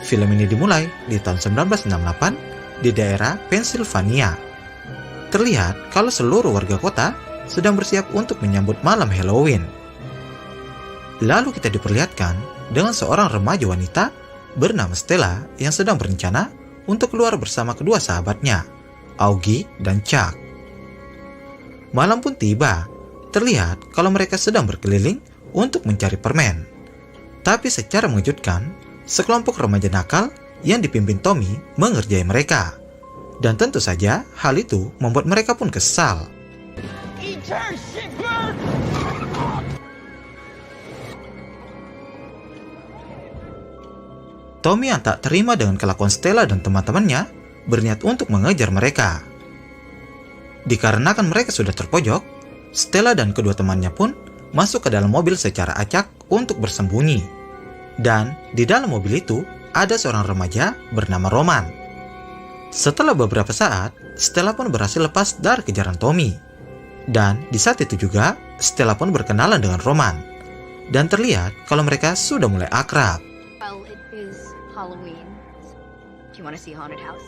Film ini dimulai di tahun 1968 di daerah Pennsylvania. Terlihat kalau seluruh warga kota sedang bersiap untuk menyambut malam Halloween. Lalu kita diperlihatkan dengan seorang remaja wanita bernama Stella yang sedang berencana untuk keluar bersama kedua sahabatnya, Augie dan Chuck. Malam pun tiba, terlihat kalau mereka sedang berkeliling untuk mencari permen. Tapi secara mengejutkan, sekelompok remaja nakal yang dipimpin Tommy mengerjai mereka. Dan tentu saja hal itu membuat mereka pun kesal. Tommy yang tak terima dengan kelakuan Stella dan teman-temannya berniat untuk mengejar mereka. Dikarenakan mereka sudah terpojok, Stella dan kedua temannya pun masuk ke dalam mobil secara acak untuk bersembunyi. Dan di dalam mobil itu ada seorang remaja bernama Roman. Setelah beberapa saat, Stella pun berhasil lepas dari kejaran Tommy. Dan di saat itu juga, Stella pun berkenalan dengan Roman. Dan terlihat kalau mereka sudah mulai akrab. Well, it is Halloween. Do you want to see a haunted house?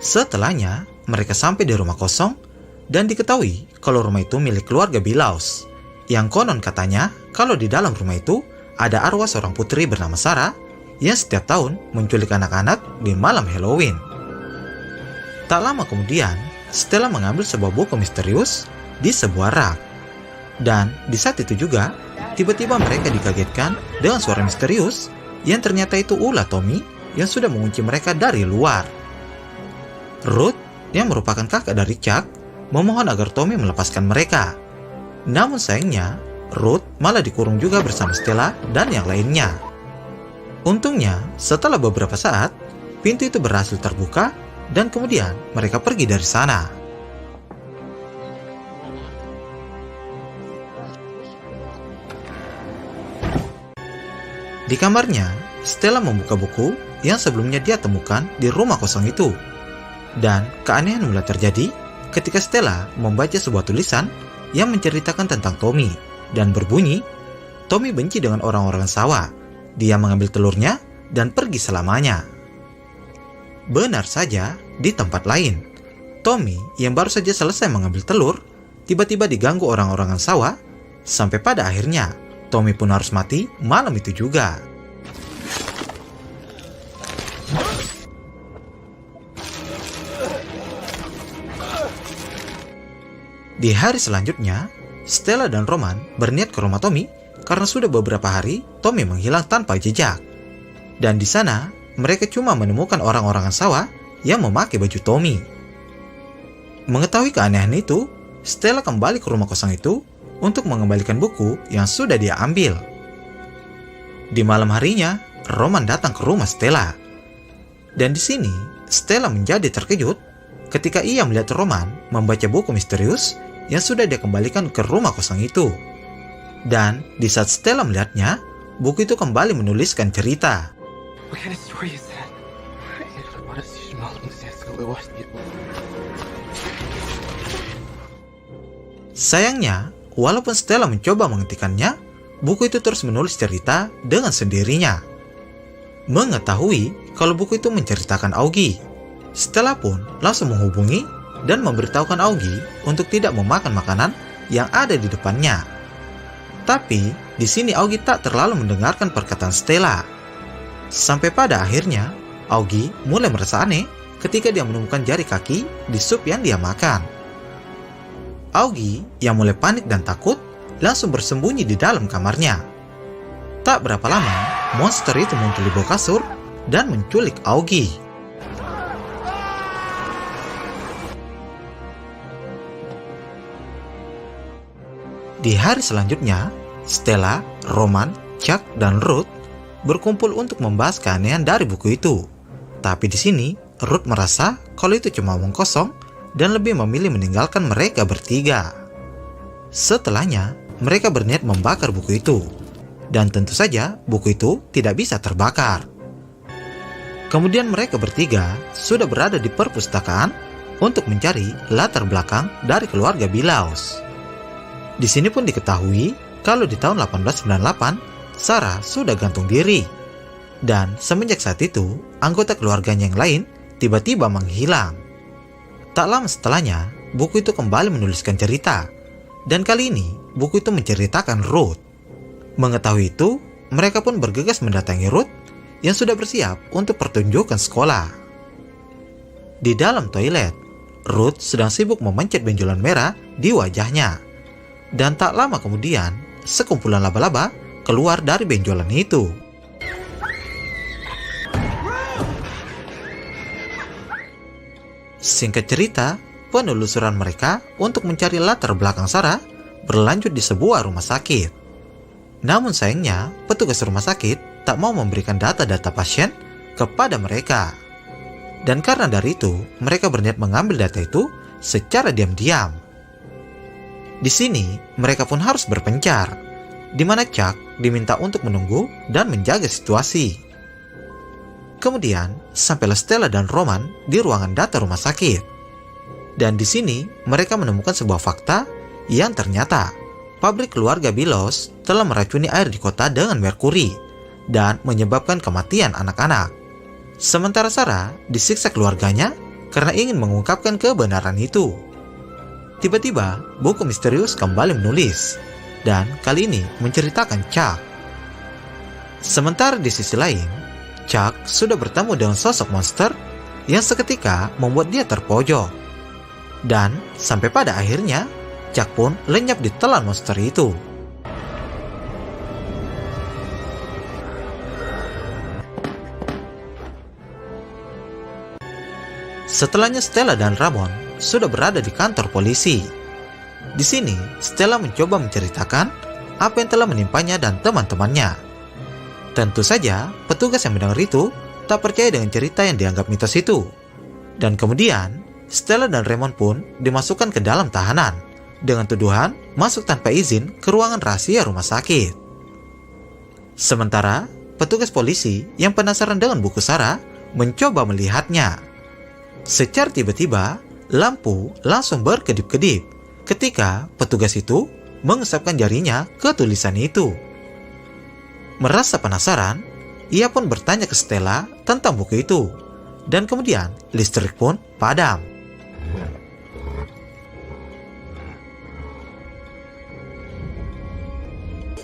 Setelahnya, mereka sampai di rumah kosong dan diketahui kalau rumah itu milik keluarga Bilaus. Yang konon katanya kalau di dalam rumah itu ada arwah seorang putri bernama Sarah yang setiap tahun menculik anak-anak di malam Halloween. Tak lama kemudian, Stella mengambil sebuah buku misterius di sebuah rak. Dan di saat itu juga, tiba-tiba mereka dikagetkan dengan suara misterius yang ternyata itu ulah Tommy yang sudah mengunci mereka dari luar. Ruth, yang merupakan kakak dari Chuck, memohon agar Tommy melepaskan mereka. Namun sayangnya, Ruth malah dikurung juga bersama Stella dan yang lainnya. Untungnya, setelah beberapa saat, pintu itu berhasil terbuka dan kemudian mereka pergi dari sana. Di kamarnya, Stella membuka buku yang sebelumnya dia temukan di rumah kosong itu. Dan keanehan mulai terjadi ketika Stella membaca sebuah tulisan yang menceritakan tentang Tommy dan berbunyi, Tommy benci dengan orang-orang sawah. Dia mengambil telurnya dan pergi selamanya. Benar saja, di tempat lain, Tommy yang baru saja selesai mengambil telur, tiba-tiba diganggu orang-orang sawah, sampai pada akhirnya Tommy pun harus mati malam itu juga. Di hari selanjutnya, Stella dan Roman berniat ke rumah Tommy karena sudah beberapa hari Tommy menghilang tanpa jejak. Dan di sana, mereka cuma menemukan orang-orang sawah yang memakai baju Tommy. Mengetahui keanehan itu, Stella kembali ke rumah kosong itu untuk mengembalikan buku yang sudah dia ambil. Di malam harinya, Roman datang ke rumah Stella. Dan di sini, Stella menjadi terkejut ketika ia melihat Roman membaca buku misterius yang sudah dia kembalikan ke rumah kosong itu. Dan di saat Stella melihatnya, buku itu kembali menuliskan cerita. Sayangnya, walaupun Stella mencoba menghentikannya, buku itu terus menulis cerita dengan sendirinya. Mengetahui kalau buku itu menceritakan Augie, Stella pun langsung menghubungi dan memberitahukan Augie untuk tidak memakan makanan yang ada di depannya. Tapi di sini Augie tak terlalu mendengarkan perkataan Stella. Sampai pada akhirnya, Augie mulai merasa aneh ketika dia menemukan jari kaki di sup yang dia makan. Augie yang mulai panik dan takut langsung bersembunyi di dalam kamarnya. Tak berapa lama, monster itu muncul di bawah kasur dan menculik Augie. Di hari selanjutnya, Stella, Roman, Chuck, dan Ruth berkumpul untuk membahas keanehan dari buku itu. Tapi di sini, Ruth merasa kalau itu cuma omong kosong dan lebih memilih meninggalkan mereka bertiga. Setelahnya, mereka berniat membakar buku itu. Dan tentu saja, buku itu tidak bisa terbakar. Kemudian mereka bertiga sudah berada di perpustakaan untuk mencari latar belakang dari keluarga Bilaus. Di sini pun diketahui kalau di tahun 1898 Sarah sudah gantung diri. Dan semenjak saat itu, anggota keluarganya yang lain tiba-tiba menghilang. Tak lama setelahnya, buku itu kembali menuliskan cerita. Dan kali ini, buku itu menceritakan Ruth. Mengetahui itu, mereka pun bergegas mendatangi Ruth yang sudah bersiap untuk pertunjukan sekolah. Di dalam toilet, Ruth sedang sibuk memencet benjolan merah di wajahnya. Dan tak lama kemudian, sekumpulan laba-laba keluar dari benjolan itu. Singkat cerita, penelusuran mereka untuk mencari latar belakang Sarah berlanjut di sebuah rumah sakit. Namun sayangnya, petugas rumah sakit tak mau memberikan data-data pasien kepada mereka. Dan karena dari itu, mereka berniat mengambil data itu secara diam-diam. Di sini, mereka pun harus berpencar, di mana Chuck diminta untuk menunggu dan menjaga situasi. Kemudian, sampailah Stella dan Roman di ruangan data rumah sakit. Dan di sini, mereka menemukan sebuah fakta yang ternyata pabrik keluarga Bellows telah meracuni air di kota dengan merkuri dan menyebabkan kematian anak-anak. Sementara Sarah disiksa keluarganya karena ingin mengungkapkan kebenaran itu. Tiba-tiba, buku misterius kembali menulis, dan kali ini menceritakan Chuck. Sementara di sisi lain, Chuck sudah bertemu dengan sosok monster yang seketika membuat dia terpojok. Dan sampai pada akhirnya, Chuck pun lenyap di telan monster itu. Setelahnya Stella dan Ramon sudah berada di kantor polisi. Di sini, Stella mencoba menceritakan apa yang telah menimpanya dan teman-temannya. Tentu saja, petugas yang mendengar itu tak percaya dengan cerita yang dianggap mitos itu. Dan kemudian, Stella dan Raymond pun dimasukkan ke dalam tahanan dengan tuduhan masuk tanpa izin ke ruangan rahasia rumah sakit. Sementara, petugas polisi yang penasaran dengan buku Sarah mencoba melihatnya. Secara tiba-tiba, lampu langsung berkedip-kedip ketika petugas itu mengesapkan jarinya ke tulisan itu. Merasa penasaran, ia pun bertanya ke Stella tentang buku itu. Dan kemudian listrik pun padam.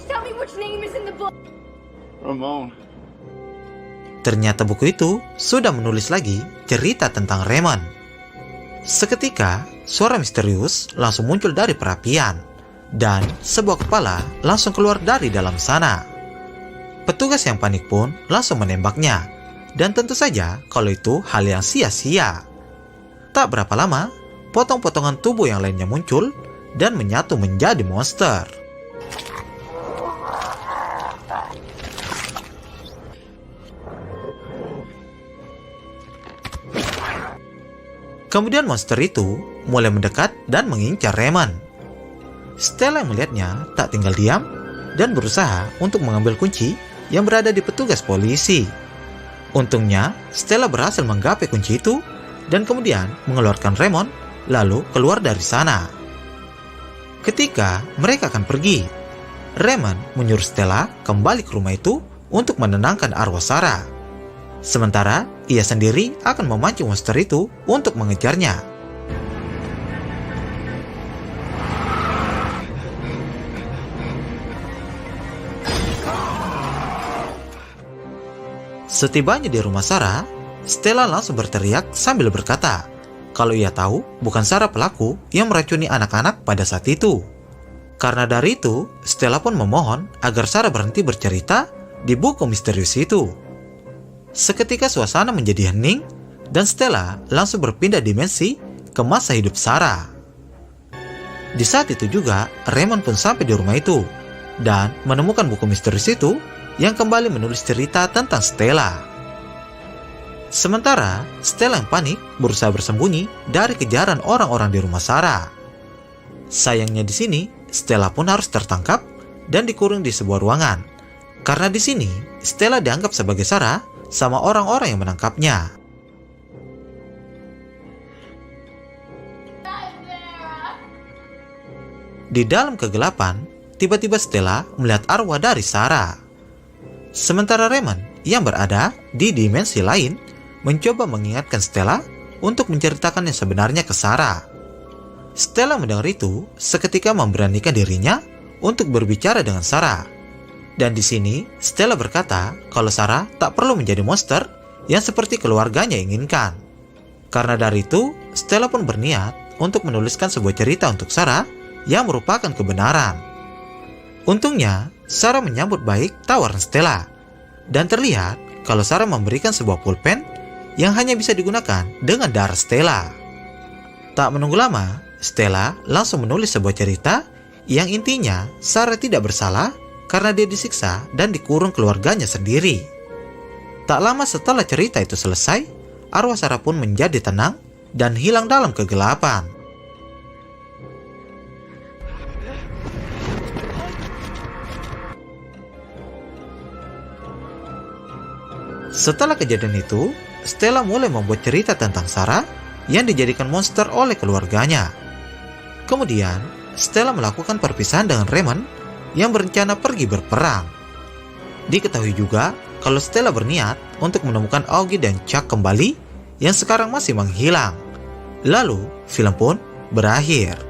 Tell me which name is in the book. Ramon. Ternyata buku itu sudah menulis lagi cerita tentang Raymond. Seketika, suara misterius langsung muncul dari perapian. Dan sebuah kepala langsung keluar dari dalam sana. Petugas yang panik pun langsung menembaknya. Dan tentu saja kalau itu hal yang sia-sia. Tak berapa lama, potong-potongan tubuh yang lainnya muncul dan menyatu menjadi monster. Kemudian monster itu mulai mendekat dan mengincar Raymond. Stella yang melihatnya tak tinggal diam dan berusaha untuk mengambil kunci yang berada di petugas polisi. Untungnya, Stella berhasil menggapai kunci itu dan kemudian mengeluarkan Raymond lalu keluar dari sana. Ketika mereka akan pergi, Raymond menyuruh Stella kembali ke rumah itu untuk menenangkan arwah Sarah. Sementara ia sendiri akan memancing monster itu untuk mengejarnya. Setibanya di rumah Sarah, Stella langsung berteriak sambil berkata kalau ia tahu bukan Sarah pelaku yang meracuni anak-anak pada saat itu. Karena dari itu, Stella pun memohon agar Sarah berhenti bercerita di buku misterius itu. Seketika suasana menjadi hening dan Stella langsung berpindah dimensi ke masa hidup Sarah. Di saat itu juga, Raymond pun sampai di rumah itu dan menemukan buku misterius itu yang kembali menulis cerita tentang Stella. Sementara, Stella yang panik berusaha bersembunyi dari kejaran orang-orang di rumah Sarah. Sayangnya di sini, Stella pun harus tertangkap dan dikurung di sebuah ruangan. Karena di sini, Stella dianggap sebagai Sarah sama orang-orang yang menangkapnya. Di dalam kegelapan, tiba-tiba Stella melihat arwah dari Sarah. Sementara Raymond yang berada di dimensi lain mencoba mengingatkan Stella untuk menceritakan yang sebenarnya ke Sarah. Stella mendengar itu seketika memberanikan dirinya untuk berbicara dengan Sarah. Dan di sini Stella berkata kalau Sarah tak perlu menjadi monster yang seperti keluarganya inginkan. Karena dari itu, Stella pun berniat untuk menuliskan sebuah cerita untuk Sarah yang merupakan kebenaran. Untungnya, Sarah menyambut baik tawaran Stella. Dan terlihat kalau Sarah memberikan sebuah pulpen yang hanya bisa digunakan dengan darah Stella. Tak menunggu lama, Stella langsung menulis sebuah cerita yang intinya Sarah tidak bersalah karena dia disiksa dan dikurung keluarganya sendiri. Tak lama setelah cerita itu selesai, arwah Sarah pun menjadi tenang dan hilang dalam kegelapan. Setelah kejadian itu, Stella mulai membuat cerita tentang Sarah yang dijadikan monster oleh keluarganya. Kemudian, Stella melakukan perpisahan dengan Raymond yang berencana pergi berperang. Diketahui juga kalau Stella berniat untuk menemukan Augie dan Chuck kembali yang sekarang masih menghilang. Lalu, film pun berakhir.